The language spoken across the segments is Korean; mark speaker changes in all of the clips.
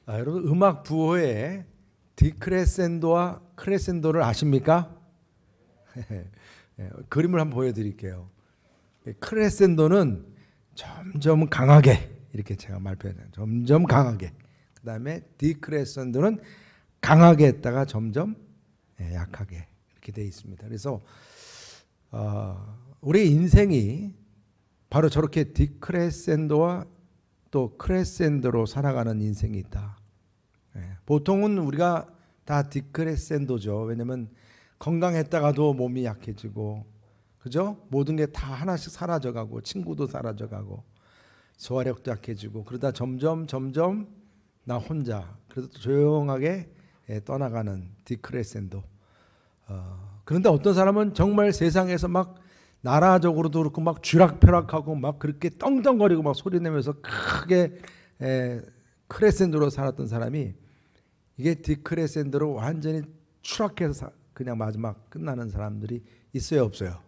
Speaker 1: 여러분 음악 부호에 디크레센도와 크레센도를 아십니까? 그림을 한번 보여드릴게요. 크레센도는 점점 강하게 이렇게 제가 말표해요. 점점 강하게. 그 다음에 디크레센도는 강하게 했다가 점점 약하게 이렇게 되어 있습니다. 그래서 우리 인생이 바로 저렇게 디크레센도와 또 크레센도로 살아가는 인생이 있다. 보통은 우리가 다 디크레센도죠. 왜냐하면 건강했다가도 몸이 약해지고, 그죠? 모든 게 다 하나씩 사라져가고, 친구도 사라져가고, 소화력도 약해지고, 그러다 점점 나 혼자, 그래도 조용하게 떠나가는 디크레센도. 그런데 어떤 사람은 정말 세상에서 막 나라적으로도 그렇고 막 쥐락펴락하고 막 그렇게 떵떵거리고 막 소리내면서 크게 크레센도로 살았던 사람이 이게 디크레센도로 완전히 추락해서 그냥 마지막 끝나는 사람들이 있어요, 없어요?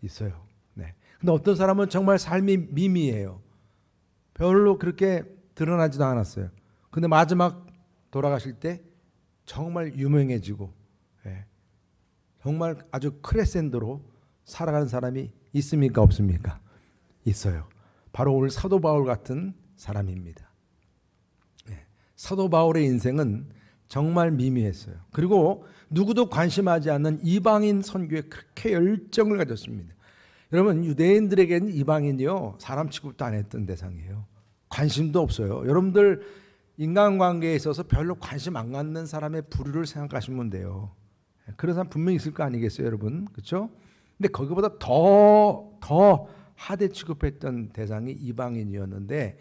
Speaker 1: 있어요. 네. 근데 어떤 사람은 정말 삶이 미미해요. 별로 그렇게 드러나지도 않았어요. 근데 마지막 돌아가실 때 정말 유명해지고, 정말 아주 크레센도로 살아가는 사람이 있습니까, 없습니까? 있어요. 바로 오늘 사도 바울 같은 사람입니다. 사도 바울의 인생은 정말 미미했어요. 그리고 누구도 관심하지 않는 이방인 선교에 그렇게 열정을 가졌습니다. 여러분, 유대인들에게는 이방인이요, 사람 취급도 안 했던 대상이에요. 관심도 없어요. 여러분들 인간관계에 있어서 별로 관심 안 갖는 사람의 부류를 생각하시면 돼요. 그런 사람 분명히 있을 거 아니겠어요, 여러분? 그렇죠? 근데 거기보다 더 하대 취급했던 대상이 이방인이었는데,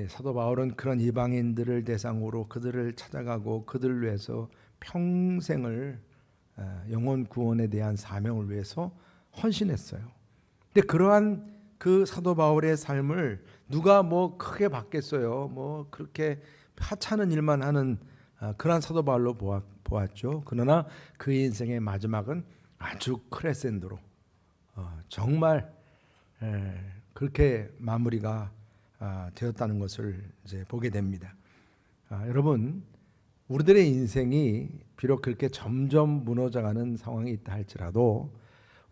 Speaker 1: 사도 바울은 그런 이방인들을 대상으로 그들을 찾아가고 그들을 위해서 평생을 영혼 구원에 대한 사명을 위해서 헌신했어요. 근데 그러한 그 사도 바울의 삶을 누가 뭐 크게 봤겠어요? 뭐 그렇게 하찮은 일만 하는 그러한 사도 바울로 보았죠. 그러나 그 인생의 마지막은 아주 크레센도로 정말 그렇게 마무리가 되었다는 것을 이제 보게 됩니다. 여러분, 우리들의 인생이 비록 그렇게 점점 무너져가는 상황이 있다 할지라도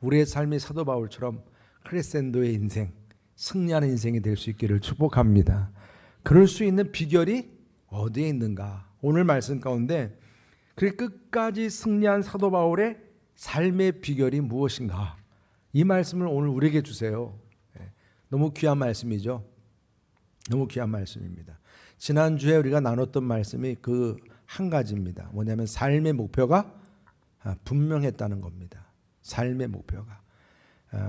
Speaker 1: 우리의 삶이 사도 바울처럼 크레센도의 인생, 승리하는 인생이 될 수 있기를 축복합니다. 그럴 수 있는 비결이 어디에 있는가? 오늘 말씀 가운데 그 끝까지 승리한 사도 바울의 삶의 비결이 무엇인가? 이 말씀을 오늘 우리에게 주세요. 너무 귀한 말씀이죠. 너무 귀한 말씀입니다. 지난주에 우리가 나눴던 말씀이 그 한 가지입니다. 뭐냐면 삶의 목표가 분명했다는 겁니다. 삶의 목표가.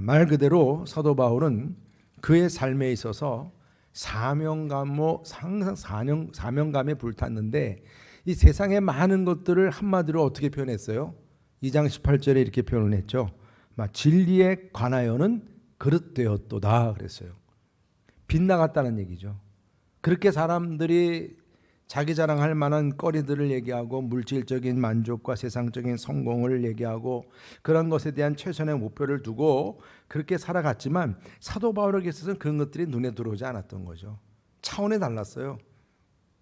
Speaker 1: 말 그대로 사도 바울은 그의 삶에 있어서 사명감에 불탔는데 이 세상의 많은 것들을 한마디로 어떻게 표현했어요? 2장 18절에 이렇게 표현을 했죠. 진리에 관하여는 그릇되었도다 그랬어요. 빗나갔다는 얘기죠. 그렇게 사람들이 자기 자랑할 만한 거리들을 얘기하고 물질적인 만족과 세상적인 성공을 얘기하고 그런 것에 대한 최선의 목표를 두고 그렇게 살아갔지만 사도 바울에게 있어서는 그런 것들이 눈에 들어오지 않았던 거죠. 차원이 달랐어요.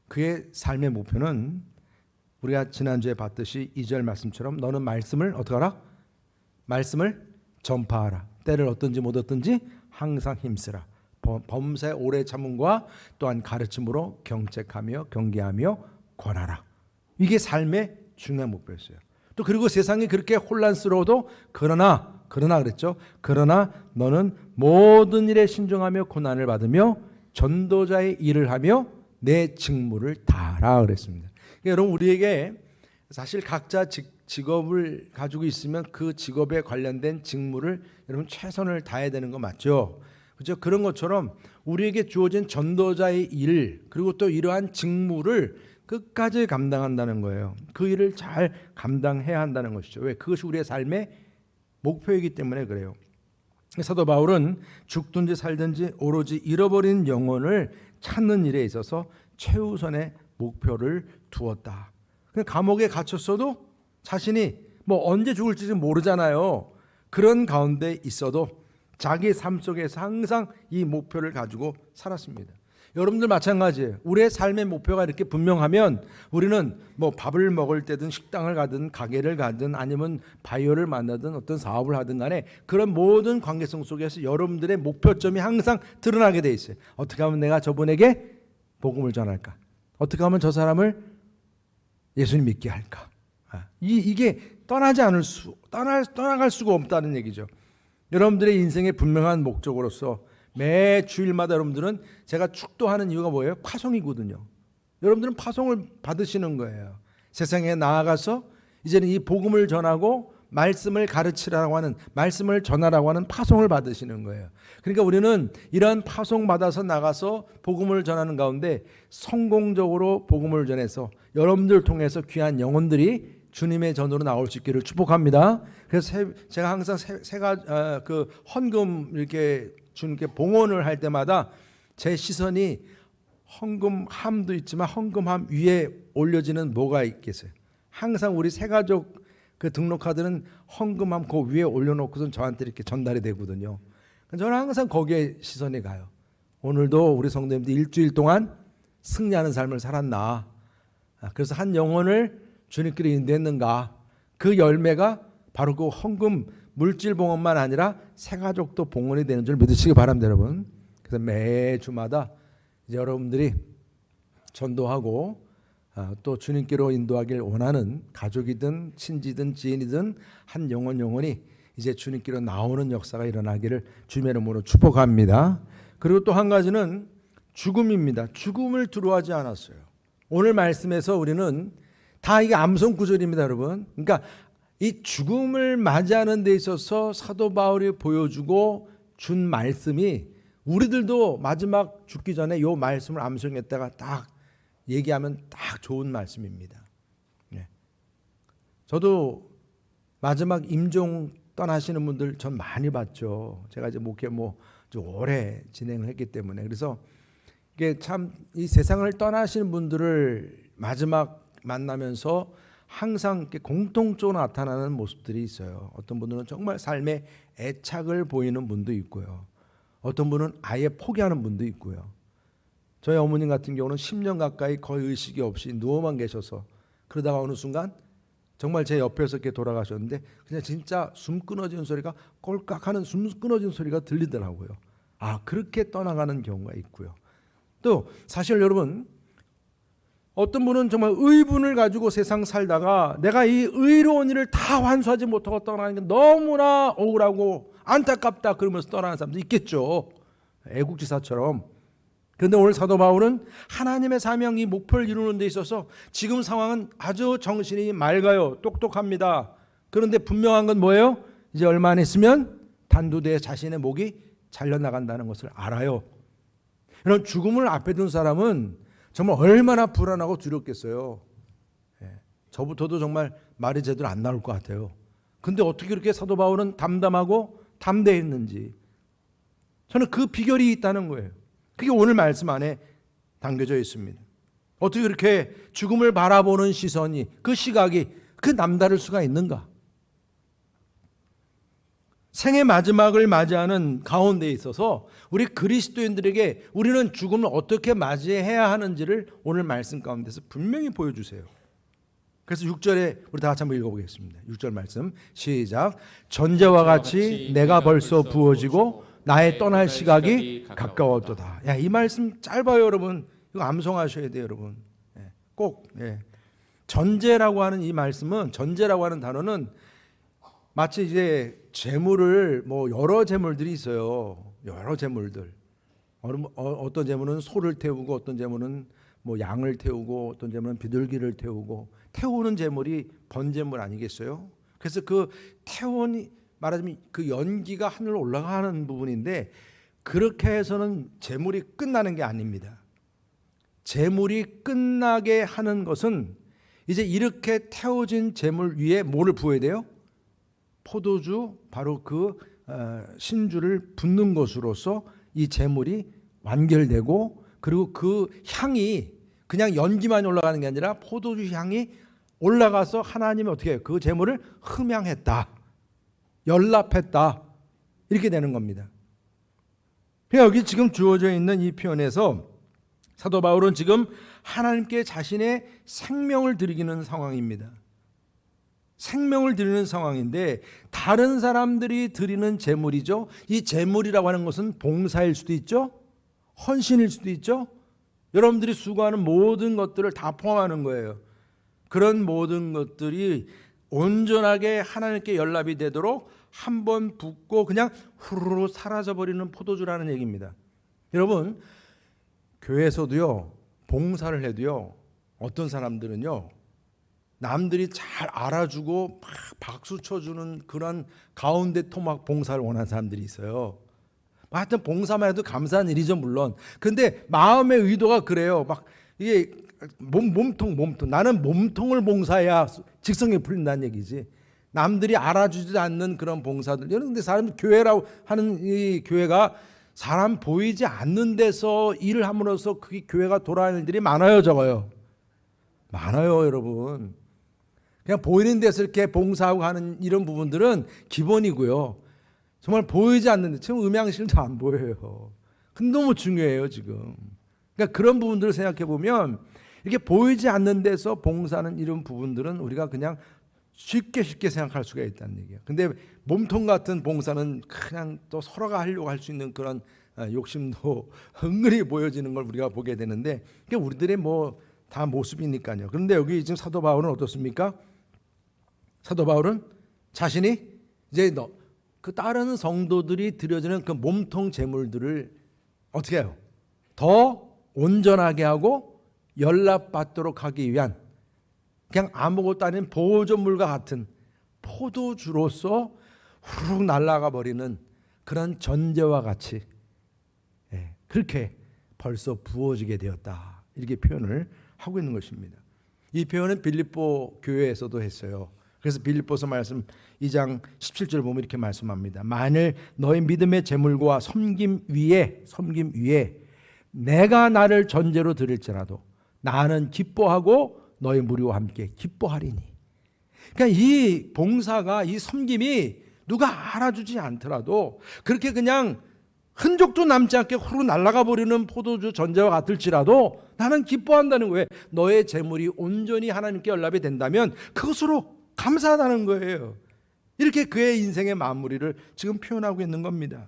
Speaker 1: 그의 삶의 목표는 우리가 지난주에 봤듯이 2절 말씀처럼 너는 말씀을 어떻게 하라? 말씀을 전파하라. 때를 얻든지 못 얻든지 항상 힘쓰라. 범사에 오래 참음과 또한 가르침으로 경책하며 경계하며 권하라. 이게 삶의 중요한 목표였어요. 또 그리고 세상이 그렇게 혼란스러워도 그러나 그랬죠. 그러나 너는 모든 일에 신중하며 고난을 받으며 전도자의 일을 하며 내 직무를 다하라 그랬습니다. 그러니까 여러분, 우리에게 사실 각자 직업을 가지고 있으면 그 직업에 관련된 직무를 여러분 최선을 다해야 되는 거 맞죠? 그렇죠? 그런 것처럼 우리에게 주어진 전도자의 일, 그리고 또 이러한 직무를 끝까지 감당한다는 거예요. 그 일을 잘 감당해야 한다는 것이죠. 왜? 그것이 우리의 삶의 목표이기 때문에 그래요. 사도 바울은 죽든지 살든지 오로지 잃어버린 영혼을 찾는 일에 있어서 최우선의 목표를 두었다. 감옥에 갇혔어도 자신이 뭐 언제 죽을지 모르잖아요. 그런 가운데 있어도 자기 삶 속에서 항상 이 목표를 가지고 살았습니다. 여러분들 마찬가지예요. 우리의 삶의 목표가 이렇게 분명하면 우리는 뭐 밥을 먹을 때든 식당을 가든 가게를 가든 아니면 바이오를 만나든 어떤 사업을 하든 간에 그런 모든 관계성 속에서 여러분들의 목표점이 항상 드러나게 돼 있어요. 어떻게 하면 내가 저분에게 복음을 전할까? 어떻게 하면 저 사람을 예수님 믿게 할까? 이게 떠나갈 수가 없다는 얘기죠. 여러분들의 인생의 분명한 목적으로서 매 주일마다 여러분들은 제가 축도하는 이유가 뭐예요? 파송이거든요. 여러분들은 파송을 받으시는 거예요. 세상에 나아가서 이제는 이 복음을 전하고 말씀을 가르치라고 하는, 말씀을 전하라고 하는 파송을 받으시는 거예요. 그러니까 우리는 이런 파송 받아서 나가서 복음을 전하는 가운데 성공적으로 복음을 전해서 여러분들 통해서 귀한 영혼들이 주님의 전으로 나올 수 있기를 축복합니다. 그래서 제가 항상 그 헌금 이렇게 주님께 봉헌을 할 때마다 제 시선이 헌금함도 있지만 헌금함 위에 올려지는 뭐가 있겠어요? 항상 우리 새가족 그 등록카드는 헌금함 그 위에 올려놓고선 저한테 이렇게 전달이 되거든요. 저는 항상 거기에 시선이 가요. 오늘도 우리 성도님들 일주일 동안 승리하는 삶을 살았나? 그래서 한 영혼을 주님께로 인도했는가? 그 열매가 바로 그 헌금 물질 봉헌만 아니라 새가족도 봉헌이 되는 줄 믿으시기 바랍니다, 여러분. 그래서 매 주마다 이제 여러분들이 전도하고 또 주님께로 인도하길 원하는 가족이든 친지든 지인이든 한 영혼이 이제 주님께로 나오는 역사가 일어나기를 주님의 이름으로 축복합니다. 그리고 또 한 가지는 죽음입니다. 죽음을 두려워하지 않았어요. 오늘 말씀에서 우리는 다 이게 암송 구절입니다, 여러분. 그러니까 이 죽음을 맞이하는 데 있어서 사도 바울이 보여주고 준 말씀이 우리들도 마지막 죽기 전에 이 말씀을 암송했다가 딱 얘기하면 딱 좋은 말씀입니다. 네. 저도 마지막 임종 떠나시는 분들 전 많이 봤죠. 제가 이제 목회 좀 오래 진행을 했기 때문에. 그래서 이게 참 이 세상을 떠나시는 분들을 마지막 만나면서 항상 이렇게 공통적으로 나타나는 모습들이 있어요. 어떤 분들은 정말 삶에 애착을 보이는 분도 있고요. 어떤 분은 아예 포기하는 분도 있고요. 저희 어머님 같은 경우는 10년 가까이 거의 의식이 없이 누워만 계셔서 그러다가 어느 순간 정말 제 옆에서 이렇게 돌아가셨는데 그냥 진짜 숨 끊어지는 소리가 꼴깍하는 숨 끊어지는 소리가 들리더라고요. 그렇게 떠나가는 경우가 있고요. 또 사실 여러분 어떤 분은 정말 의분을 가지고 세상 살다가 내가 이 의로운 일을 다 완수하지 못하고 떠나는 게 너무나 억울하고 안타깝다 그러면서 떠나는 사람도 있겠죠. 애국지사처럼. 그런데 오늘 사도 바울은 하나님의 사명 이 목표를 이루는 데 있어서 지금 상황은 아주 정신이 맑아요. 똑똑합니다. 그런데 분명한 건 뭐예요? 이제 얼마 안 있으면 단두대에 자신의 목이 잘려나간다는 것을 알아요. 이런 죽음을 앞에 둔 사람은 정말 얼마나 불안하고 두렵겠어요. 저부터도 정말 말이 제대로 안 나올 것 같아요. 근데 어떻게 그렇게 사도 바울은 담담하고 담대했는지 저는 그 비결이 있다는 거예요. 그게 오늘 말씀 안에 담겨져 있습니다. 어떻게 그렇게 죽음을 바라보는 시선이 그 시각이 그 남다를 수가 있는가? 생의 마지막을 맞이하는 가운데 있어서 우리 그리스도인들에게 우리는 죽음을 어떻게 맞이해야 하는지를 오늘 말씀 가운데서 분명히 보여주세요. 그래서 6절에 우리 다 같이 한번 읽어보겠습니다. 6절 말씀 시작. 전제와 같이 내가 벌써 부어지고 나의 떠날 시각이 가까웠도다. 이 말씀 짧아요, 여러분. 이거 암송하셔야 돼요, 여러분. 꼭. 전제라고 하는 이 말씀은, 전제라고 하는 단어는 마치 이제 재물을 여러 재물들이 있어요. 여러 재물들. 어떤 재물은 소를 태우고 어떤 재물은 양을 태우고 어떤 재물은 비둘기를 태우고 태우는 재물이 번재물 아니겠어요? 그래서 그 태원이 말하자면 그 연기가 하늘로 올라가는 부분인데 그렇게 해서는 재물이 끝나는 게 아닙니다. 재물이 끝나게 하는 것은 이제 이렇게 태워진 재물 위에 뭐를 부어야 돼요? 포도주, 바로 그 신주를 붓는 것으로서 이 재물이 완결되고 그리고 그 향이 그냥 연기만 올라가는 게 아니라 포도주 향이 올라가서 하나님이 어떻게 해요? 그 재물을 흠양했다. 연락했다. 이렇게 되는 겁니다. 여기 지금 주어져 있는 이 표현에서 사도 바울은 지금 하나님께 자신의 생명을 드리는 상황입니다. 생명을 드리는 상황인데 다른 사람들이 드리는 제물이죠. 이 제물이라고 하는 것은 봉사일 수도 있죠. 헌신일 수도 있죠. 여러분들이 수고하는 모든 것들을 다 포함하는 거예요. 그런 모든 것들이 온전하게 하나님께 연락이 되도록 한번 붓고 그냥 후루룩 사라져버리는 포도주라는 얘기입니다. 여러분, 교회에서도요, 봉사를 해도요, 어떤 사람들은요, 남들이 잘 알아주고 막 박수 쳐주는 그런 가운데 토막 봉사를 원하는 사람들이 있어요. 하여튼 봉사만 해도 감사한 일이죠, 물론. 근데 마음의 의도가 그래요. 막 이게 몸통 나는 몸통을 봉사해야 직성이 풀린다는 얘기지. 남들이 알아주지 않는 그런 봉사들. 그런데 사람 교회라고 하는 이 교회가 사람 보이지 않는 데서 일을 함으로써 그게 교회가 돌아가는 일들이 많아요, 적어요? 많아요, 여러분. 그냥 보이는 데서 이렇게 봉사하고 하는 이런 부분들은 기본이고요. 정말 보이지 않는데 지금 음향실도 안 보여요. 근데 너무 중요해요, 지금. 그러니까 그런 부분들을 생각해 보면 이렇게 보이지 않는 데서 봉사하는 이런 부분들은 우리가 그냥 쉽게 생각할 수가 있다는 얘기예요. 근데 몸통 같은 봉사는 그냥 또 서로가 하려고 할 수 있는 그런 욕심도 은근히 보여지는 걸 우리가 보게 되는데 그게 우리들의 뭐 다 모습이니까요. 그런데 여기 지금 사도 바울은 어떻습니까? 사도 바울은 자신이 이제 그 다른 성도들이 드려지는 그 몸통 제물들을 어떻게 해요? 더 온전하게 하고 연락받도록 하기 위한 그냥 아무것도 아닌 보조물과 같은 포도주로서 후룩 날아가 버리는 그런 전제와 같이 그렇게 벌써 부어지게 되었다. 이렇게 표현을 하고 있는 것입니다. 이 표현은 빌립보 교회에서도 했어요. 그래서 빌립보서 말씀 2장 17절 보면 이렇게 말씀합니다. 만일 너희 믿음의 제물과 섬김 위에 내가 나를 전제로 드릴지라도 나는 기뻐하고 너희 무리와 함께 기뻐하리니. 그러니까 이 봉사가 이 섬김이 누가 알아주지 않더라도 그렇게 그냥 흔적도 남지 않게 후루 날아가 버리는 포도주 전제와 같을지라도 나는 기뻐한다는 거예요. 너의 제물이 온전히 하나님께 연락이 된다면 그것으로 감사하다는 거예요. 이렇게 그의 인생의 마무리를 지금 표현하고 있는 겁니다.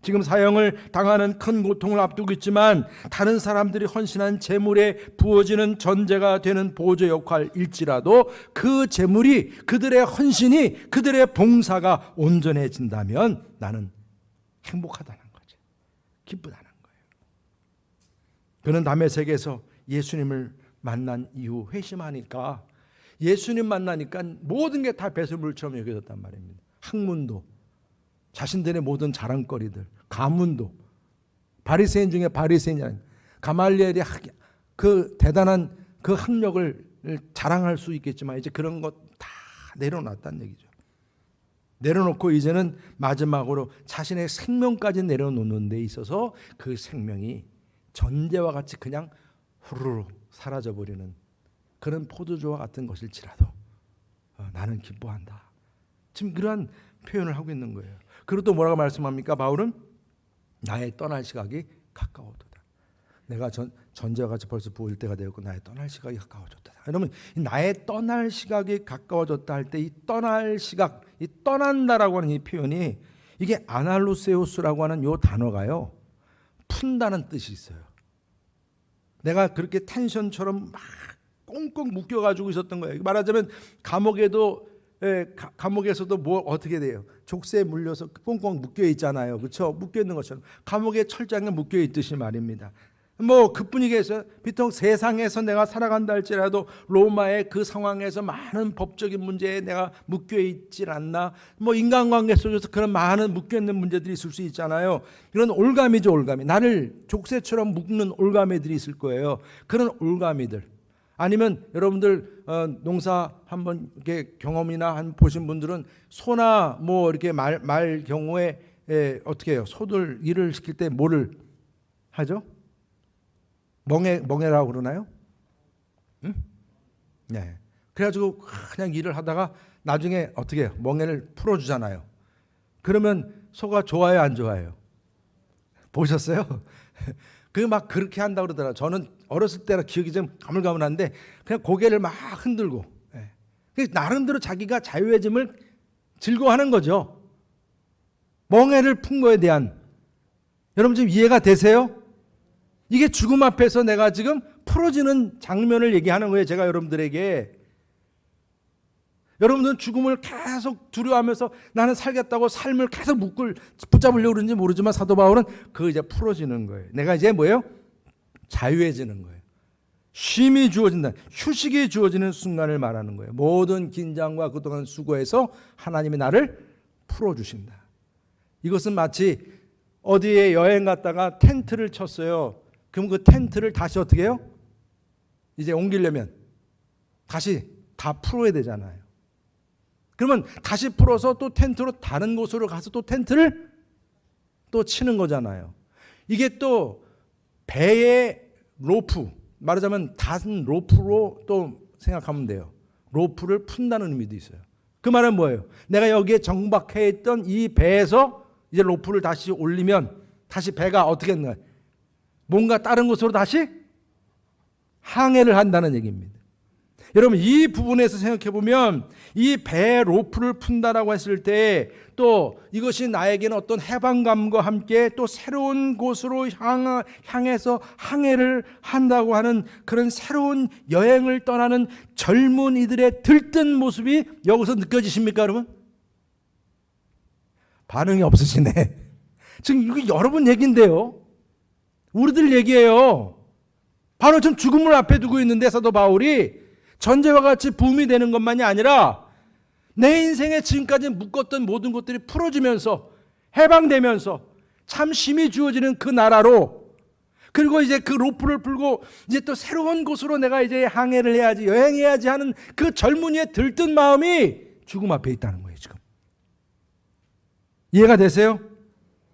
Speaker 1: 지금 사형을 당하는 큰 고통을 앞두고 있지만 다른 사람들이 헌신한 제물에 부어지는 전제가 되는 보조 역할일지라도 그 제물이 그들의 헌신이 그들의 봉사가 온전해진다면 나는 행복하다는 거죠. 기쁘다는 거예요. 그는 다메섹에서 예수님을 만난 이후 회심하니까 예수님 만나니까 모든 게 다 배설물처럼 여겨졌단 말입니다. 학문도 자신들의 모든 자랑거리들, 가문도 바리새인 중에 바리새인이 아닌 가말리엘이 그 대단한 그 학력을 자랑할 수 있겠지만 이제 그런 것 다 내려놨다는 얘기죠. 내려놓고 이제는 마지막으로 자신의 생명까지 내려놓는 데 있어서 그 생명이 전제와 같이 그냥 후루룩 사라져버리는 그런 포도주와 같은 것일지라도 나는 기뻐한다. 지금 그러한 표현을 하고 있는 거예요. 그리고 또 뭐라고 말씀합니까? 바울은 나의 떠날 시각이 가까워졌다. 내가 전제와 같이 벌써 부을 때가 되었고 나의 떠날 시각이 가까워졌다. 여러분, 나의 떠날 시각이 가까워졌다 할 때 이 떠날 시각, 이 떠난다라고 하는 이 표현이 이게 아날루세우스라고 하는 이 단어가요, 푼다는 뜻이 있어요. 내가 그렇게 텐션처럼 막 꽁꽁 묶여가지고 있었던 거예요. 말하자면 감옥에서도 뭐 어떻게 돼요? 족쇄에 물려서 꽁꽁 묶여 있잖아요. 그렇죠? 묶여 있는 것처럼 감옥의 철장에 묶여 있듯이 말입니다. 뭐 그뿐이겠어요? 비록 세상에서 내가 살아간다 할지라도 로마의 그 상황에서 많은 법적인 문제에 내가 묶여 있질 않나? 뭐 인간관계 속에서 그런 많은 묶여 있는 문제들이 있을 수 있잖아요. 이런 올가미죠, 올가미. 나를 족쇄처럼 묶는 올가미들이 있을 거예요. 그런 올가미들. 아니면 여러분들 농사 한번 이렇게 경험이나 한 보신 분들은 소나 뭐 이렇게 말 경우에 어떻게 해요? 소들 일을 시킬 때 뭐를 하죠? 멍해라고 그러나요? 응? 네. 그래가지고 그냥 일을 하다가 나중에 어떻게 해요? 멍해를 풀어주잖아요. 그러면 소가 좋아요, 안 좋아요? 보셨어요? 막 그렇게 한다고 그러더라고요. 저는 어렸을 때라 기억이 좀 가물가물한데 그냥 고개를 막 흔들고, 나름대로 자기가 자유해짐을 즐거워하는 거죠. 멍해를 푼 거에 대한. 여러분 지금 이해가 되세요? 이게 죽음 앞에서 내가 지금 풀어지는 장면을 얘기하는 거예요. 제가 여러분들에게. 여러분들은 죽음을 계속 두려워하면서 나는 살겠다고 삶을 계속 붙잡으려고 그러는지 모르지만 사도 바울은 그거 이제 풀어지는 거예요. 내가 이제 뭐예요? 자유해지는 거예요. 쉼이 주어진다. 휴식이 주어지는 순간을 말하는 거예요. 모든 긴장과 그동안 수고해서 하나님이 나를 풀어주신다. 이것은 마치 어디에 여행 갔다가 텐트를 쳤어요. 그럼 그 텐트를 다시 어떻게 해요? 이제 옮기려면 다시 다 풀어야 되잖아요. 그러면 다시 풀어서 또 텐트로 다른 곳으로 가서 또 텐트를 또 치는 거잖아요. 이게 또 배의 로프, 말하자면 단 로프로 또 생각하면 돼요. 로프를 푼다는 의미도 있어요. 그 말은 뭐예요? 내가 여기에 정박해 있던 이 배에서 이제 로프를 다시 올리면 다시 배가 어떻게 했나? 뭔가 다른 곳으로 다시 항해를 한다는 얘기입니다. 여러분 이 부분에서 생각해 보면 이 배 로프를 푼다라고 했을 때 또 이것이 나에게는 어떤 해방감과 함께 또 새로운 곳으로 향해서 항해를 한다고 하는 그런 새로운 여행을 떠나는 젊은이들의 들뜬 모습이 여기서 느껴지십니까 여러분? 반응이 없으시네. 지금 이거 여러분 얘기인데요. 우리들 얘기예요. 바로 지금 죽음을 앞에 두고 있는데 사도 바울이 전제와 같이 부음이 되는 것만이 아니라 내 인생에 지금까지 묶었던 모든 것들이 풀어지면서 해방되면서 참 쉼이 주어지는 그 나라로, 그리고 이제 그 로프를 풀고 이제 또 새로운 곳으로 내가 이제 항해를 해야지, 여행해야지 하는 그 젊은이의 들뜬 마음이 죽음 앞에 있다는 거예요. 지금 이해가 되세요?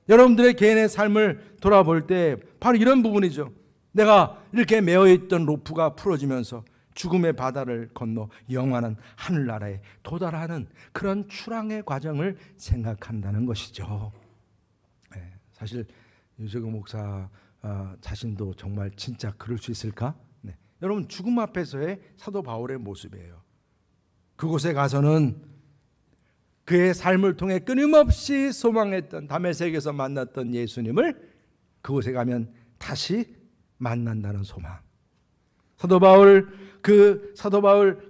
Speaker 1: 여러분들의 개인의 삶을 돌아볼 때 바로 이런 부분이죠. 내가 이렇게 매어있던 로프가 풀어지면서 죽음의 바다를 건너 영원한 하늘나라에 도달하는 그런 출항의 과정을 생각한다는 것이죠. 사실 유재근 목사 자신도 정말 진짜 그럴 수 있을까? 여러분 죽음 앞에서의 사도 바울의 모습이에요. 그곳에 가서는 그의 삶을 통해 끊임없이 소망했던 다메섹에서 만났던 예수님을 그곳에 가면 다시 만난다는 소망. 사도 바울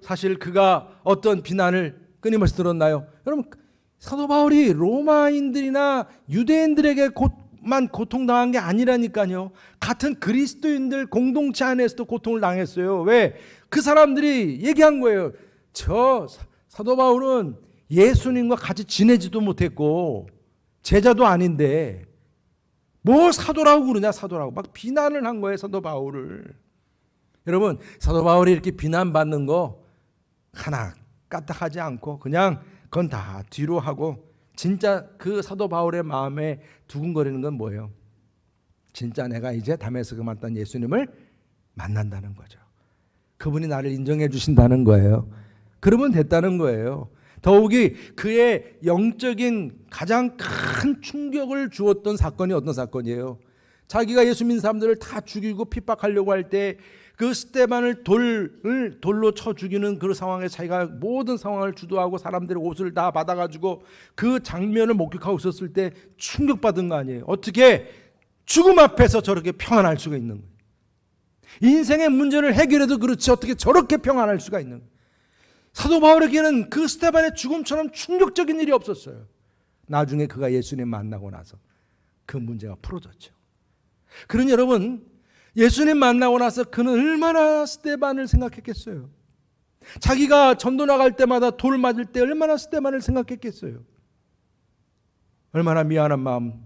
Speaker 1: 사실 그가 어떤 비난을 끊임없이 들었나요? 여러분 사도 바울이 로마인들이나 유대인들에게만 고통당한 게 아니라니까요. 같은 그리스도인들 공동체 안에서도 고통을 당했어요. 왜? 그 사람들이 얘기한 거예요. 저 사도 바울은 예수님과 같이 지내지도 못했고 제자도 아닌데 뭐 사도라고 그러냐, 사도라고 막 비난을 한 거예요, 사도 바울을. 여러분 사도 바울이 이렇게 비난받는 거 하나 까딱하지 않고 그냥 그건 다 뒤로 하고, 진짜 그 사도 바울의 마음에 두근거리는 건 뭐예요? 진짜 내가 이제 다메섹에 만난 예수님을 만난다는 거죠. 그분이 나를 인정해 주신다는 거예요. 그러면 됐다는 거예요. 더욱이 그의 영적인 가장 큰 충격을 주었던 사건이 어떤 사건이에요? 자기가 예수 믿는 사람들을 다 죽이고 핍박하려고 할 때 그 스데반을 돌로 쳐 죽이는 그 상황에 자기가 모든 상황을 주도하고 사람들의 옷을 다 받아가지고 그 장면을 목격하고 있었을 때 충격받은 거 아니에요? 어떻게 죽음 앞에서 저렇게 평안할 수가 있는 거예요? 인생의 문제를 해결해도 그렇지 어떻게 저렇게 평안할 수가 있는 거예요? 사도 바울에게는 그 스데반의 죽음처럼 충격적인 일이 없었어요. 나중에 그가 예수님 만나고 나서 그 문제가 풀어졌죠. 그러니 여러분 예수님 만나고 나서 그는 얼마나 스데반을 생각했겠어요. 자기가 전도 나갈 때마다 돌 맞을 때 얼마나 스데반을 생각했겠어요. 얼마나 미안한 마음.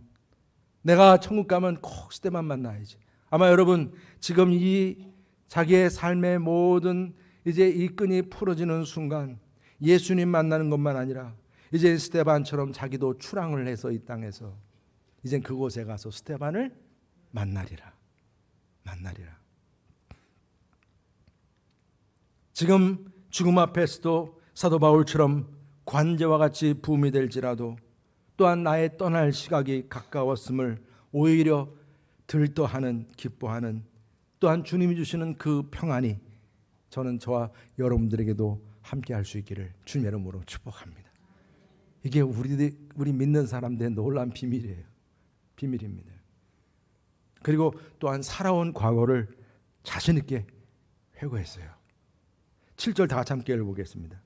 Speaker 1: 내가 천국 가면 꼭 스데반 만나야지. 아마 여러분 지금 이 자기의 삶의 모든 이제 이 끈이 풀어지는 순간 예수님 만나는 것만 아니라 이제 스데반처럼 자기도 출항을 해서 이 땅에서 이제 그곳에 가서 스데반을 만나리라. 지금 죽음 앞에서도 사도 바울처럼 관제와 같이 부음이 될지라도 또한 나의 떠날 시각이 가까웠음을 오히려 들떠하는, 기뻐하는, 또한 주님이 주시는 그 평안이 저는 저와 여러분들에게도 함께 할 수 있기를 주님의 이름으로 축복합니다. 이게 우리 믿는 사람들의 놀라운 비밀이에요. 비밀입니다. 그리고 또한 살아온 과거를 자신 있게 회고했어요. 7절 다 같이 함께 읽어보겠습니다.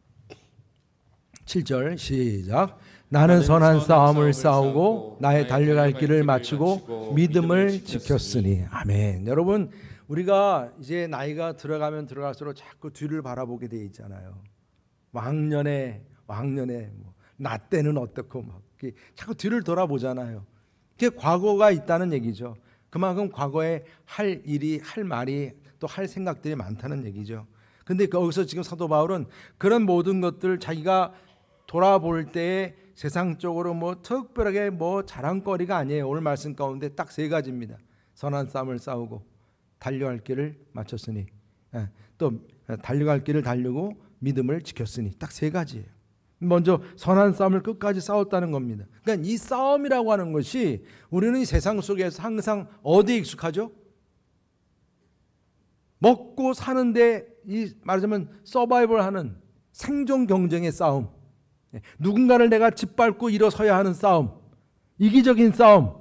Speaker 1: 7절 시작. 나는 선한 싸움을 싸우고 나의 달려갈 길을 마치고 믿음을 지켰으니. 아멘. 여러분, 우리가 이제 나이가 들어가면 들어갈수록 자꾸 뒤를 바라보게 돼 있잖아요. 왕년에 나 때는 어떻고 막 자꾸 뒤를 돌아보잖아요. 그게 과거가 있다는 얘기죠. 그만큼 과거에 할 일이, 할 말이, 또 할 생각들이 많다는 얘기죠. 근데 거기서 지금 사도 바울은 그런 모든 것들 자기가 돌아볼 때에 세상적으로 특별하게 자랑거리가 아니에요. 오늘 말씀 가운데 딱 3가지입니다. 선한 싸움을 싸우고 달려갈 길을 마쳤으니, 또 달려갈 길을 달리고 믿음을 지켰으니, 딱 3가지예요. 먼저 선한 싸움을 끝까지 싸웠다는 겁니다. 그러니까 이 싸움이라고 하는 것이 우리는 이 세상 속에서 항상 어디에 익숙하죠? 먹고 사는데 이 말하자면 서바이벌하는 생존 경쟁의 싸움, 누군가를 내가 짓밟고 일어서야 하는 싸움, 이기적인 싸움.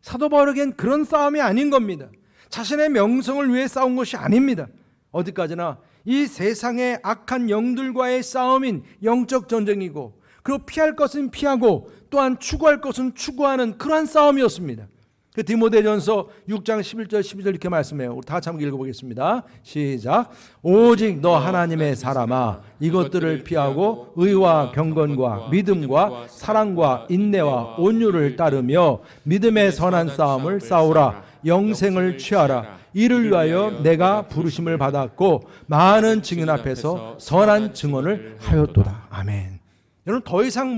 Speaker 1: 사도 바울에겐 그런 싸움이 아닌 겁니다. 자신의 명성을 위해 싸운 것이 아닙니다. 어디까지나 이 세상의 악한 영들과의 싸움인 영적 전쟁이고, 그리고 피할 것은 피하고 또한 추구할 것은 추구하는 그러한 싸움이었습니다. 그 디모데전서 6장 11절 12절 이렇게 말씀해요. 우리 다 같이 한번 읽어보겠습니다. 시작. 오직 너 하나님의 사람아, 이것들을 피하고 의와 경건과 믿음과 사랑과 인내와 온유를 따르며 믿음의 선한 싸움을 싸우라. 영생을 취하라. 이를 위하여 내가 부르심을 받았고 많은 증인 앞에서 선한 증언을 하였도다. 아멘. 여러분, 더 이상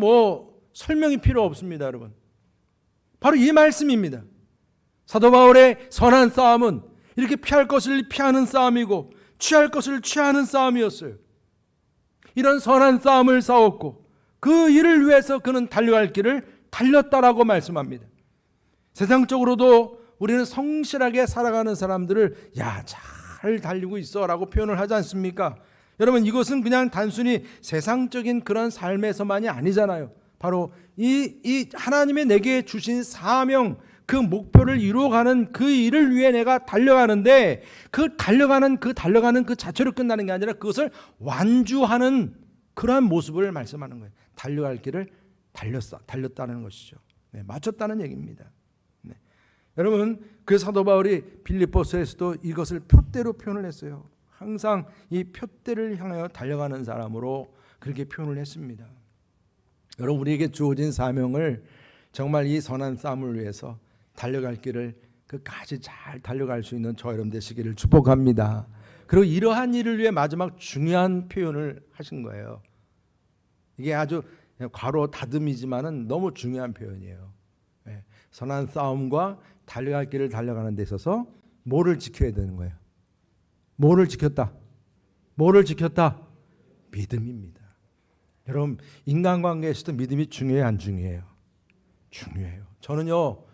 Speaker 1: 설명이 필요 없습니다. 여러분, 바로 이 말씀입니다. 사도 바울의 선한 싸움은 이렇게 피할 것을 피하는 싸움이고 취할 것을 취하는 싸움이었어요. 이런 선한 싸움을 싸웠고 그 일을 위해서 그는 달려갈 길을 달렸다라고 말씀합니다. 세상적으로도 우리는 성실하게 살아가는 사람들을 잘 달리고 있어 라고 표현을 하지 않습니까? 여러분, 이것은 그냥 단순히 세상적인 그런 삶에서만이 아니잖아요. 바로 이 하나님의 내게 주신 사명, 그 목표를 이루어가는 그 일을 위해 내가 달려가는데, 그 달려가는 그 자체로 끝나는 게 아니라 그것을 완주하는 그러한 모습을 말씀하는 거예요. 달려갈 길을 달렸다는 것이죠. 마쳤다는 얘기입니다. 여러분, 그 사도 바울이 빌립보서에서도 이것을 표대로 표현을 했어요. 항상 이 표대를 향하여 달려가는 사람으로 그렇게 표현을 했습니다. 여러분, 우리에게 주어진 사명을 정말 이 선한 싸움을 위해서 달려갈 길을 끝까지 잘 달려갈 수 있는 저 여러분 되시기를 축복합니다. 그리고 이러한 일을 위해 마지막 중요한 표현을 하신 거예요. 이게 아주 괄호 다듬이지만은 너무 중요한 표현이에요. 선한 싸움과 달려갈 길을 달려가는 데 있어서 뭐를 지켜야 되는 거예요? 뭐를 지켰다? 믿음입니다. 여러분, 인간관계에서도 믿음이 중요해요, 안 중요해요? 중요해요. 저는요,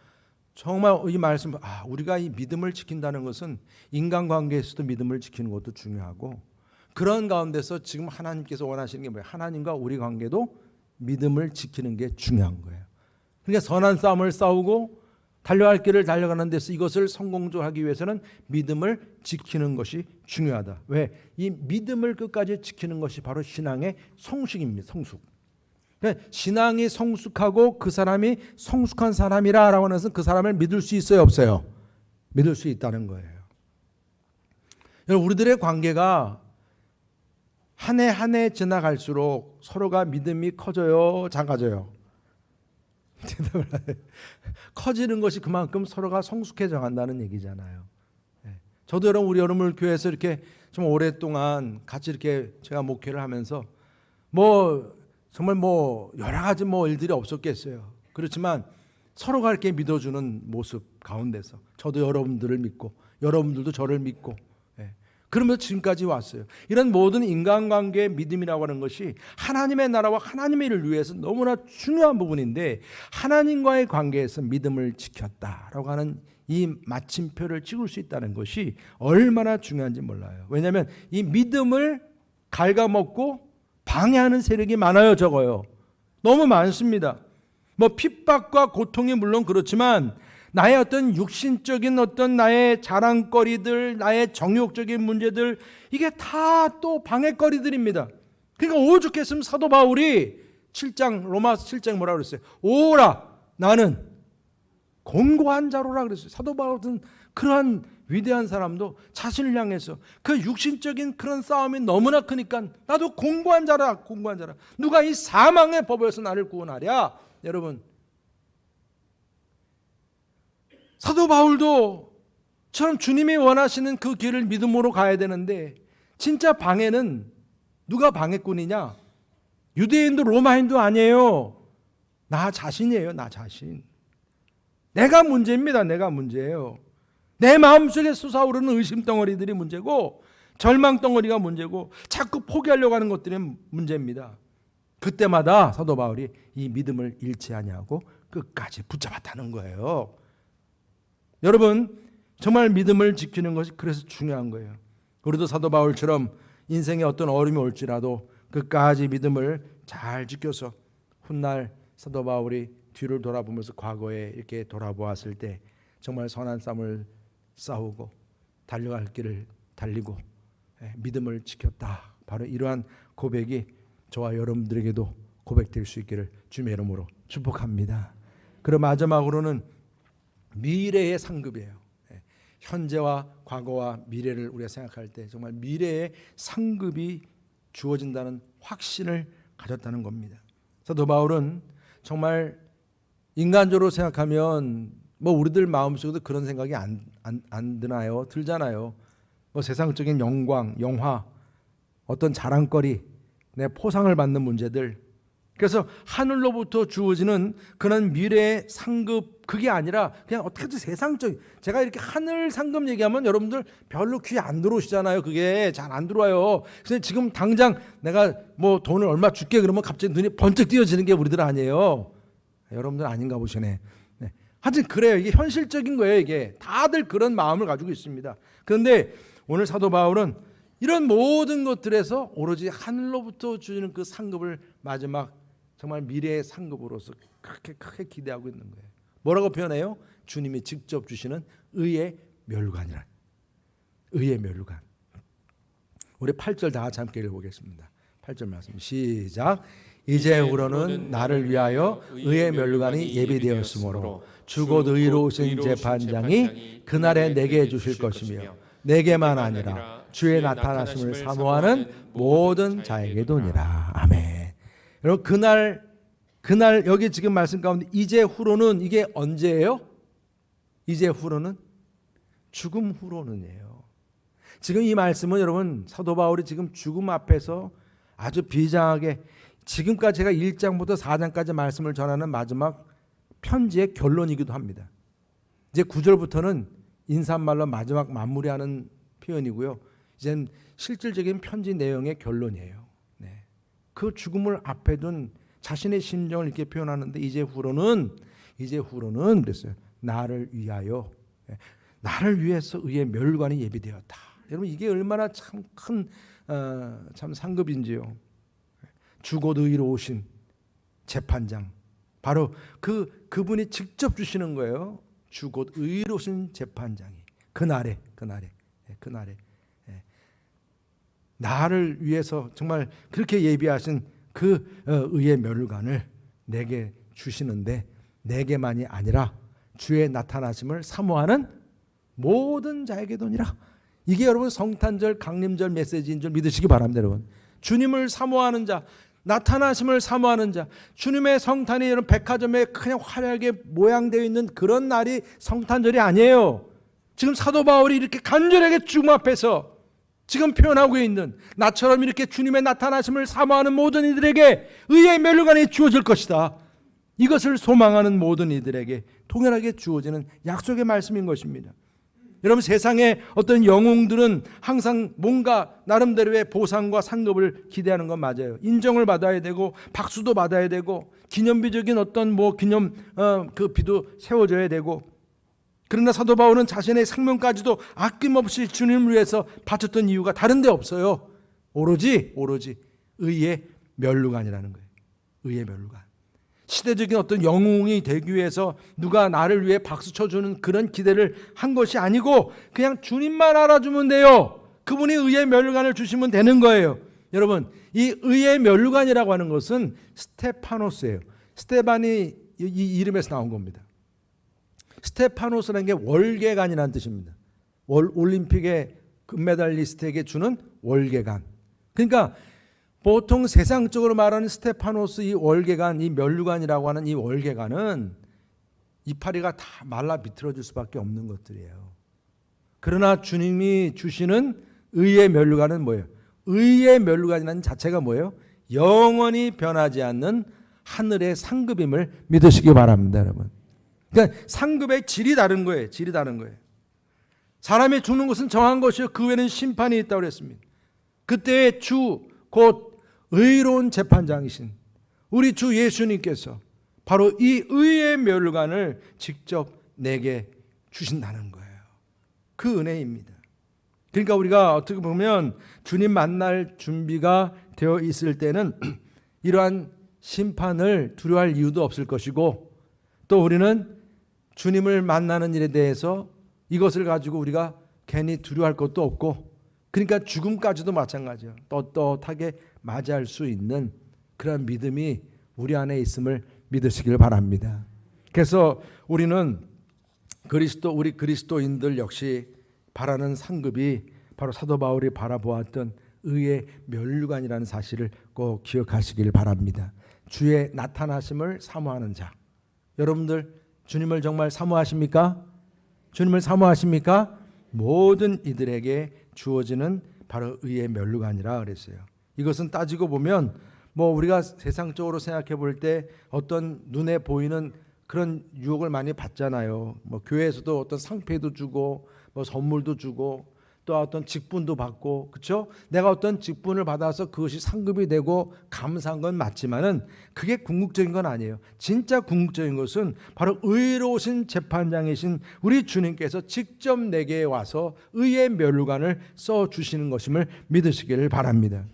Speaker 1: 정말 이 말씀, 우리가 이 믿음을 지킨다는 것은 인간관계에서도 믿음을 지키는 것도 중요하고, 그런 가운데서 지금 하나님께서 원하시는 게 뭐예요? 하나님과 우리 관계도 믿음을 지키는 게 중요한 거예요. 그러니까 선한 싸움을 싸우고 달려갈 길을 달려가는 데서 이것을 성공적으로 하기 위해서는 믿음을 지키는 것이 중요하다. 왜? 이 믿음을 끝까지 지키는 것이 바로 신앙의 성숙입니다. 성숙. 그러니까 신앙이 성숙하고 그 사람이 성숙한 사람이라고 하는 것은 그 사람을 믿을 수 있어요, 없어요? 믿을 수 있다는 거예요. 여러분, 우리들의 관계가 한 해 한 해 지나갈수록 서로가 믿음이 커져요, 작아져요? 커지는 것이 그만큼 서로가 성숙해져 간다는 얘기잖아요. 저도 우리 여러분을 교회에서 이렇게 좀 오랫동안 같이 이렇게 제가 목회를 하면서 정말 여러 가지 일들이 없었겠어요. 그렇지만 서로가 이렇게 믿어주는 모습 가운데서 저도 여러분들을 믿고 여러분들도 저를 믿고, 그러면서 지금까지 왔어요. 이런 모든 인간관계의 믿음이라고 하는 것이 하나님의 나라와 하나님의 일을 위해서 너무나 중요한 부분인데, 하나님과의 관계에서 믿음을 지켰다라고 하는 이 마침표를 찍을 수 있다는 것이 얼마나 중요한지 몰라요. 왜냐하면 이 믿음을 갉아먹고 방해하는 세력이 많아요. 적어요. 너무 많습니다. 뭐 핍박과 고통이 물론 그렇지만 나의 어떤 육신적인 어떤 나의 자랑거리들, 나의 정욕적인 문제들, 이게 다 또 방해거리들입니다. 그러니까 오죽했으면 사도 바울이 7장 로마서 7장 뭐라 그랬어요? 오라 나는 곤고한 자로라 그랬어요. 사도 바울은 그러한 위대한 사람도 자신을 향해서 그 육신적인 그런 싸움이 너무나 크니까 나도 곤고한 자라, 곤고한 자라. 누가 이 사망의 법에서 나를 구원하랴? 여러분, 사도 바울도 처럼 주님이 원하시는 그 길을 믿음으로 가야 되는데 진짜 방해는 누가 방해꾼이냐? 유대인도 로마인도 아니에요. 나 자신이에요. 나 자신. 내가 문제입니다. 내가 문제예요. 내 마음속에 솟아오르는 의심 덩어리들이 문제고 절망 덩어리가 문제고 자꾸 포기하려고 하는 것들이 문제입니다. 그때마다 사도 바울이 이 믿음을 잃지 아니하고 끝까지 붙잡았다는 거예요. 여러분, 정말 믿음을 지키는 것이 그래서 중요한 거예요. 우리도 사도 바울처럼 인생에 어떤 어려움이 올지라도 끝까지 믿음을 잘 지켜서 훗날 사도 바울이 뒤를 돌아보면서 과거에 이렇게 돌아보았을 때 정말 선한 싸움을 싸우고 달려갈 길을 달리고 믿음을 지켰다. 바로 이러한 고백이 저와 여러분들에게도 고백될 수 있기를 주님의 이름으로 축복합니다. 그럼 마지막으로는 미래의 상급이에요. 현재와 과거와 미래를 우리가 생각할 때 정말 미래의 상급이 주어진다는 확신을 가졌다는 겁니다. 사도 바울은 정말 인간적으로 생각하면 뭐 우리들 마음속에도 그런 생각이 안 드나요? 들잖아요. 뭐 세상적인 영광, 영화, 어떤 자랑거리, 내 포상을 받는 문제들. 그래서 하늘로부터 주어지는 그런 미래의 상급, 그게 아니라 그냥 어떻게든 세상적인, 제가 이렇게 하늘 상급 얘기하면 여러분들 별로 귀에 안 들어오시잖아요. 그게 잘 안 들어와요. 그래서 지금 당장 내가 뭐 돈을 얼마 줄게 그러면 갑자기 눈이 번쩍 띄어지는 게 우리들 아니에요. 여러분들 아닌가 보시네. 네. 하여튼 그래요. 이게 현실적인 거예요. 이게 다들 그런 마음을 가지고 있습니다. 그런데 오늘 사도 바울은 이런 모든 것들에서 오로지 하늘로부터 주는 그 상급을 마지막 정말 미래의 상급으로서 그렇게 크게 기대하고 있는 거예요. 뭐라고 표현해요? 주님이 직접 주시는 의의 멸관이라. 의의 멸관. 우리 8절 다 같이 함께 읽어보겠습니다. 8절 말씀 시작. 이제후로는 나를 위하여 의의 멸관이 예비되었으므로 주 곧 의로우신 재판장이 그날에 내게 주실 것이며 내게만 아니라 주의 나타나심을 사모하는 모든 자에게도니라. 아멘. 여러분, 그날 여기 지금 말씀 가운데 이제후로는 이게 언제예요? 이제후로는 죽음 후로는이에요. 지금 이 말씀은 여러분 사도 바울이 지금 죽음 앞에서 아주 비장하게 지금까지 제가 1장부터 4장까지 말씀을 전하는 마지막 편지의 결론이기도 합니다. 이제 9절부터는 인사말로 마지막 마무리하는 표현이고요. 이젠 실질적인 편지 내용의 결론이에요. 네. 그 죽음을 앞에 둔 자신의 심정을 이렇게 표현하는데 이제후로는 그랬어요. 나를 위하여, 나를 위해서 의의 멸관이 예비되었다. 여러분 이게 얼마나 참 큰 참 상급인지요. 주 곧 의로우신 재판장, 바로 그분이 직접 주시는 거예요. 주 곧 의로우신 재판장이 그날에 나를 위해서 정말 그렇게 예비하신 그 의의 멸관을 내게 주시는데 내게만이 아니라 주의 나타나심을 사모하는 모든 자에게도니라. 이게 여러분 성탄절 강림절 메시지인 줄 믿으시기 바랍니다. 여러분 주님을 사모하는 자, 나타나심을 사모하는 자, 주님의 성탄이 이런 백화점에 그냥 화려하게 모양되어 있는 그런 날이 성탄절이 아니에요. 지금 사도 바울이 이렇게 간절하게 죽음 앞에서 지금 표현하고 있는 나처럼 이렇게 주님의 나타나심을 사모하는 모든 이들에게 의의 멸관이 주어질 것이다. 이것을 소망하는 모든 이들에게 통일하게 주어지는 약속의 말씀인 것입니다. 여러분 세상의 어떤 영웅들은 항상 뭔가 나름대로의 보상과 상급을 기대하는 건 맞아요. 인정을 받아야 되고 박수도 받아야 되고 기념비적인 어떤 그 비도 세워져야 되고 그러나 사도 바울은 자신의 생명까지도 아낌없이 주님을 위해서 바쳤던 이유가 다른 데 없어요. 오로지 의의 면류관이라는 거예요. 의의 면류관. 시대적인 어떤 영웅이 되기 위해서 누가 나를 위해 박수 쳐주는 그런 기대를 한 것이 아니고 그냥 주님만 알아주면 돼요. 그분이 의의 면류관을 주시면 되는 거예요. 여러분, 이 의의 면류관이라고 하는 것은 스테파노스예요. 스테반이 이 이름에서 나온 겁니다. 스테파노스라는 게 월계관이라는 뜻입니다. 올림픽의 금메달리스트에게 주는 월계관. 그러니까 보통 세상적으로 말하는 스테파노스 이 월계관, 이 면류관이라고 하는 이 월계관은 이파리가 다 말라 비틀어질 수밖에 없는 것들이에요. 그러나 주님이 주시는 의의 면류관은 뭐예요? 의의 면류관이라는 자체가 뭐예요? 영원히 변하지 않는 하늘의 상급임을 믿으시기 바랍니다, 여러분. 그러니까 상급의 질이 다른 거예요. 질이 다른 거예요. 사람이 죽는 것은 정한 것이요 그 외에는 심판이 있다고 그랬습니다. 그때의 주 곧 의로운 재판장이신 우리 주 예수님께서 바로 이 의의 면류관을 직접 내게 주신다는 거예요. 그 은혜입니다. 그러니까 우리가 어떻게 보면 주님 만날 준비가 되어 있을 때는 이러한 심판을 두려워할 이유도 없을 것이고 또 우리는 주님을 만나는 일에 대해서 이것을 가지고 우리가 괜히 두려워할 것도 없고 그러니까 죽음까지도 마찬가지예요. 떳떳하게 맞이할 수 있는 그런 믿음이 우리 안에 있음을 믿으시길 바랍니다. 그래서 우리는 우리 그리스도인들 역시 바라는 상급이 바로 사도 바울이 바라보았던 의의 면류관이라는 사실을 꼭 기억하시길 바랍니다. 주의 나타나심을 사모하는 자. 여러분들 주님을 정말 사모하십니까? 주님을 사모하십니까? 모든 이들에게 주어지는 바로 의의 면류관이라 그랬어요. 이것은 따지고 보면 우리가 세상적으로 생각해 볼 때 어떤 눈에 보이는 그런 유혹을 많이 받잖아요. 교회에서도 어떤 상패도 주고 선물도 주고 또 어떤 직분도 받고 그렇죠? 내가 어떤 직분을 받아서 그것이 상급이 되고 감사한 건 맞지만은 그게 궁극적인 건 아니에요. 진짜 궁극적인 것은 바로 의로우신 재판장이신 우리 주님께서 직접 내게 와서 의의 면류관을 써 주시는 것임을 믿으시기를 바랍니다.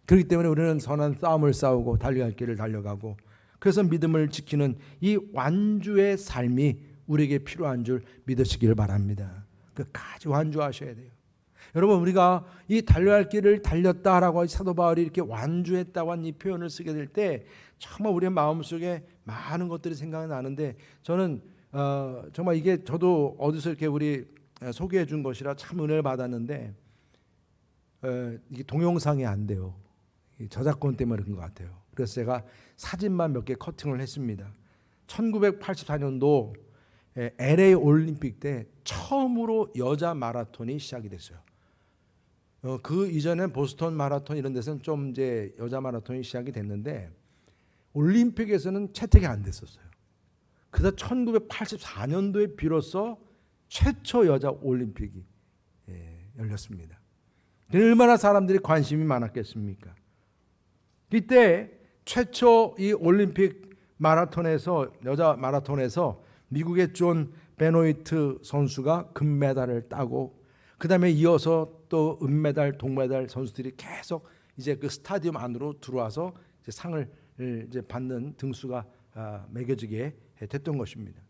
Speaker 1: 그렇기 때문에 우리는 선한 싸움을 싸우고 달려갈 길을 달려가고 그래서 믿음을 지키는 이 완주의 삶이 우리에게 필요한 줄 믿으시기를 바랍니다. 끝까지 완주하셔야 돼요. 여러분 우리가 이 달려갈 길을 달렸다라고 사도 바울이 이렇게 완주했다고 한 이 표현을 쓰게 될 때 정말 우리의 마음속에 많은 것들이 생각이 나는데 저는 정말 이게 저도 어디서 이렇게 우리 소개해 준 것이라 참 은혜를 받았는데 이게 동영상이 안 돼요. 저작권 때문에 그런 것 같아요. 그래서 제가 사진만 몇 개 커팅을 했습니다. 1984년도 LA 올림픽 때 처음으로 여자 마라톤이 시작이 됐어요. 그 이전엔 보스턴 마라톤 이런 데서는 좀 이제 여자 마라톤이 시작이 됐는데 올림픽에서는 채택이 안 됐었어요. 그래서 1984년도에 비로소 최초 여자 올림픽이 열렸습니다. 얼마나 사람들이 관심이 많았겠습니까? 이때 최초 이 올림픽 마라톤에서 여자 마라톤에서 미국의 존 베노이트 선수가 금메달을 따고 그 다음에 이어서 또 은메달, 동메달 선수들이 계속 이제 그 스타디움 안으로 들어와서 이제 상을 이제 받는 등수가 매겨지게 됐던 것입니다.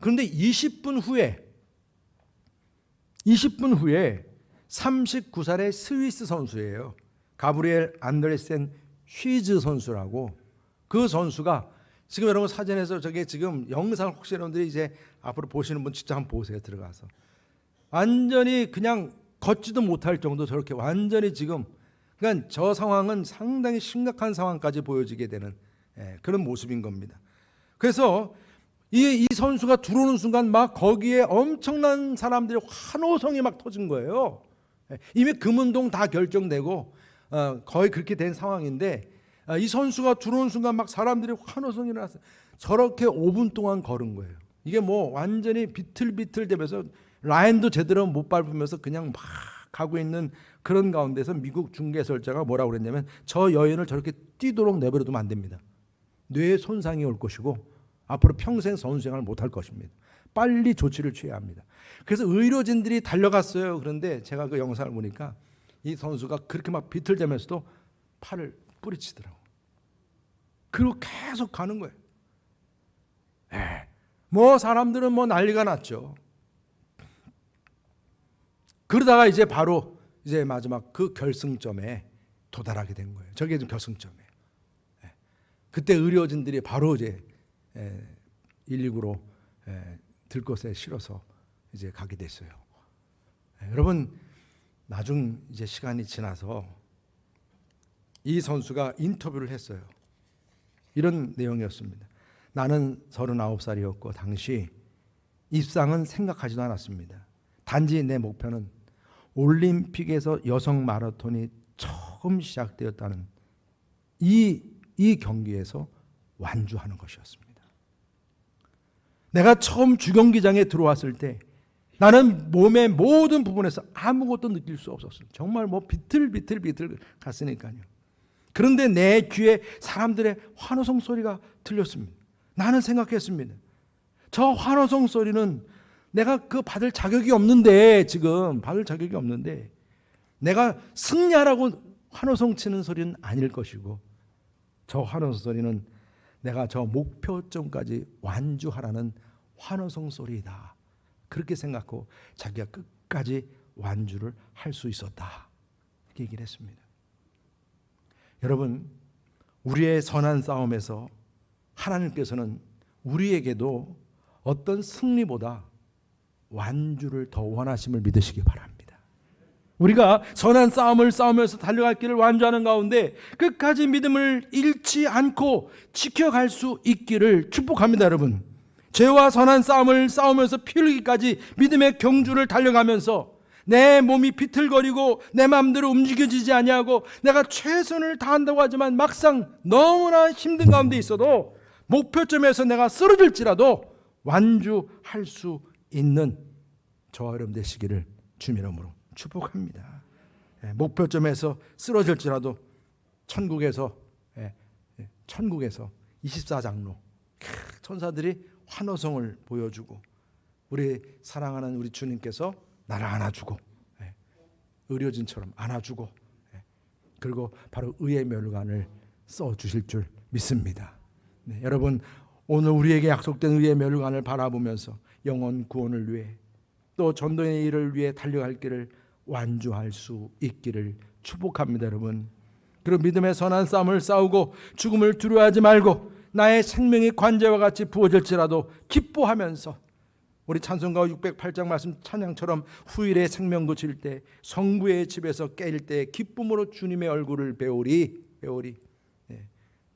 Speaker 1: 그런데 20분 후에 39살의 스위스 선수예요. 가브리엘 안드레센 휘즈 선수라고 그 선수가 지금 여러분 사진에서 저게 지금 영상을 혹시 여러분들이 이제 앞으로 보시는 분 직접 한번 보세요. 들어가서 완전히 그냥 걷지도 못할 정도 저렇게 완전히 지금 그러니까 저 상황은 상당히 심각한 상황까지 보여지게 되는 그런 모습인 겁니다. 그래서 이 선수가 들어오는 순간 막 거기에 엄청난 사람들이 환호성이 막 터진 거예요. 이미 금운동 다 결정되고 거의 그렇게 된 상황인데 이 선수가 들어오는 순간 막 사람들이 환호성이 일어났어요. 저렇게 5분 동안 걸은 거예요. 이게 완전히 비틀비틀대면서 라인도 제대로 못 밟으면서 그냥 막 가고 있는 그런 가운데서 미국 중개설자가 뭐라고 그랬냐면 저 여인을 저렇게 뛰도록 내버려 두면 안 됩니다. 뇌에 손상이 올 것이고 앞으로 평생 선수생활을 못할 것입니다. 빨리 조치를 취해야 합니다. 그래서 의료진들이 달려갔어요. 그런데 제가 그 영상을 보니까 이 선수가 그렇게 막 비틀대면서도 팔을 뿌리치더라고. 그리고 계속 가는 거예요. 뭐 사람들은 뭐 난리가 났죠. 그러다가 이제 바로 이제 마지막 그 결승점에 도달하게 된 거예요. 저게 좀 결승점이에요. 그때 의료진들이 바로 이제 119로 들것에 실어서 이제 가게 됐어요. 여러분, 나중 이제 시간이 지나서 이 선수가 인터뷰를 했어요. 이런 내용이었습니다. 나는 39살이었고 당시 입상은 생각하지도 않았습니다. 단지 내 목표는 올림픽에서 여성 마라톤이 처음 시작되었다는 이 경기에서 완주하는 것이었습니다. 내가 처음 주경기장에 들어왔을 때 나는 몸의 모든 부분에서 아무것도 느낄 수 없었어요. 정말 뭐 비틀비틀 갔으니까요. 그런데 내 귀에 사람들의 환호성 소리가 들렸습니다. 나는 생각했습니다. 저 환호성 소리는 내가 그 받을 자격이 없는데, 지금 받을 자격이 없는데 내가 승리하라고 환호성 치는 소리는 아닐 것이고, 저 환호성 소리는 내가 저 목표점까지 완주하라는 환호성 소리이다. 그렇게 생각하고 자기가 끝까지 완주를 할 수 있었다. 이렇게 얘기를 했습니다. 여러분, 우리의 선한 싸움에서 하나님께서는 우리에게도 어떤 승리보다 완주를 더 원하심을 믿으시기 바랍니다. 우리가 선한 싸움을 싸우면서 달려갈 길을 완주하는 가운데 끝까지 믿음을 잃지 않고 지켜갈 수 있기를 축복합니다. 여러분, 죄와 선한 싸움을 싸우면서 피 흘리기까지 믿음의 경주를 달려가면서 내 몸이 비틀거리고 내 마음대로 움직여지지 아니하고 내가 최선을 다한다고 하지만 막상 너무나 힘든 가운데 있어도 목표점에서 내가 쓰러질지라도 완주할 수 있는 저와 여러분 되시기를 주님 이름으로 축복합니다. 목표점에서 쓰러질지라도 천국에서 24장로 천사들이 환호성을 보여주고 우리 사랑하는 우리 주님께서 나를 안아주고 의료진처럼 안아주고 그리고 바로 의의 멸관을 써주실 줄 믿습니다. 여러분, 오늘 우리에게 약속된 의의 멸관을 바라보면서 영혼 구원을 위해 또 전도의 일을 위해 달려갈 길을 완주할 수 있기를 축복합니다. 여러분, 그리고 믿음의 선한 싸움을 싸우고 죽음을 두려워하지 말고 나의 생명이 관제와 같이 부어질지라도 기뻐하면서 우리 찬송가 608장 말씀 찬양처럼 후일에 생명 그칠 때 성부의 집에서 깰 때 기쁨으로 주님의 얼굴을 배우리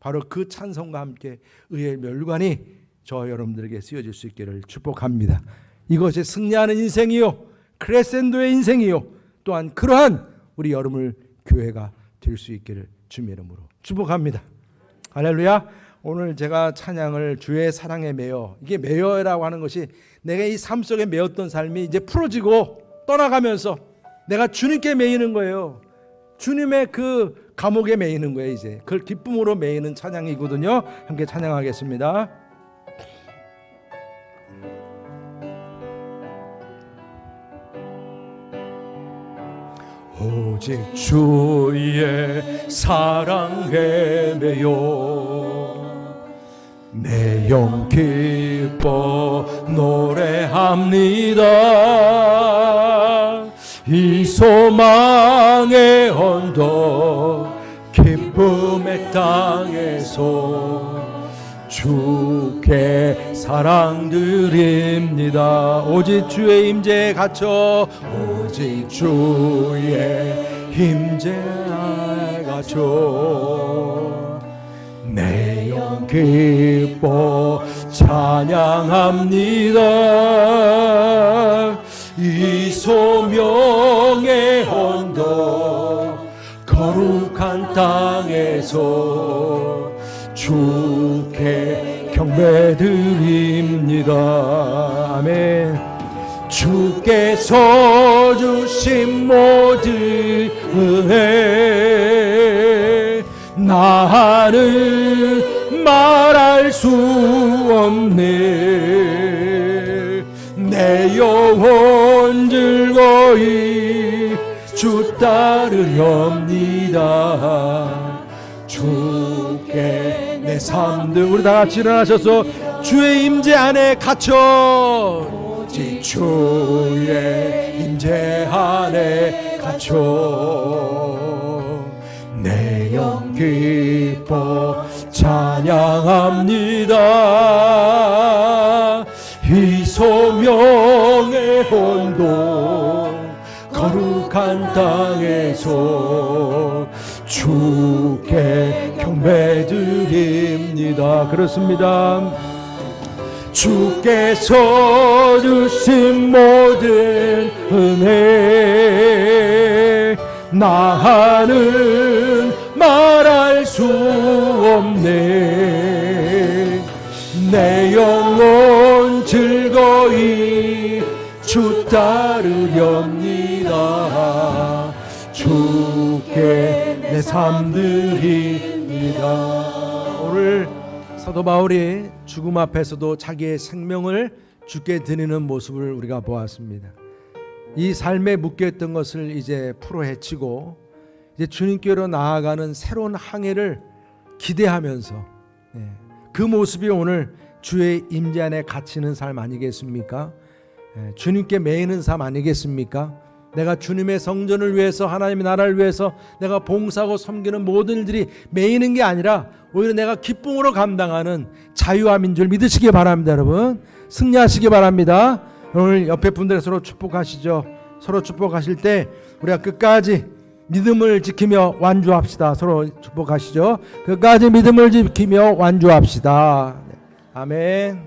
Speaker 1: 바로 그 찬송과 함께 의의 멸관이 저 여러분들에게 쓰여질 수 있기를 축복합니다. 이것이 승리하는 인생이요 크레센도의 인생이요 또한 그러한 우리 여러분을 교회가 될 수 있기를 주님의 이름으로 축복합니다. 할렐루야. 오늘 제가 찬양을 주의 사랑에 매여, 이게 매여라고 하는 것이 내가 이 삶 속에 매였던 삶이 이제 풀어지고 떠나가면서 내가 주님께 매이는 거예요. 주님의 그 감옥에 매이는 거예요. 이제 그걸 기쁨으로 매이는 찬양이거든요. 함께 찬양하겠습니다. 오직 주의 사랑에 매여 내 영 기뻐 노래합니다. 이 소망의 언덕 기쁨의 땅에서 주께 사랑 드립니다. 오직 주의 임재에 갇혀 오직 주의 임재에 갇혀 내 영 기뻐 찬양합니다. 이 소명의 언덕 거룩한 땅에서 주께 경배드립니다. 아멘. 주께서 주신 모든 은혜 나는 말할 수 없네. 즐거이 주 따르렵니다. 주께 내 삶들. 우리 다 같이 일어나셔서 주의 임재 안에 갇혀, 오직 주의 임재 안에 갇혀 내 영 기뻐 찬양합니다. 이 소명의 혼돈 거룩한 땅에서 주께 경배드립니다. 그렇습니다. 주께서 주신 모든 은혜 나는 말할 수 없네. 내 영혼 즐거이 주 따르렵니다. 주께 내 삶 드립니다. 오늘 사도 바울이 죽음 앞에서도 자기의 생명을 주께 드리는 모습을 우리가 보았습니다. 이 삶에 묶여있던 것을 이제 풀어헤치고 이제 주님께로 나아가는 새로운 항해를 기대하면서 그 모습이 오늘 주의 임재 안에 갇히는 삶 아니겠습니까? 주님께 매이는 삶 아니겠습니까? 내가 주님의 성전을 위해서, 하나님의 나라를 위해서 내가 봉사하고 섬기는 모든 일들이 매이는 게 아니라 오히려 내가 기쁨으로 감당하는 자유함인 줄 믿으시기 바랍니다. 여러분 승리하시기 바랍니다. 오늘 옆에 분들에 서로 축복하시죠. 서로 축복하실 때 우리가 끝까지 믿음을 지키며 완주합시다. 서로 축복하시죠. 끝까지 믿음을 지키며 완주합시다. 아멘.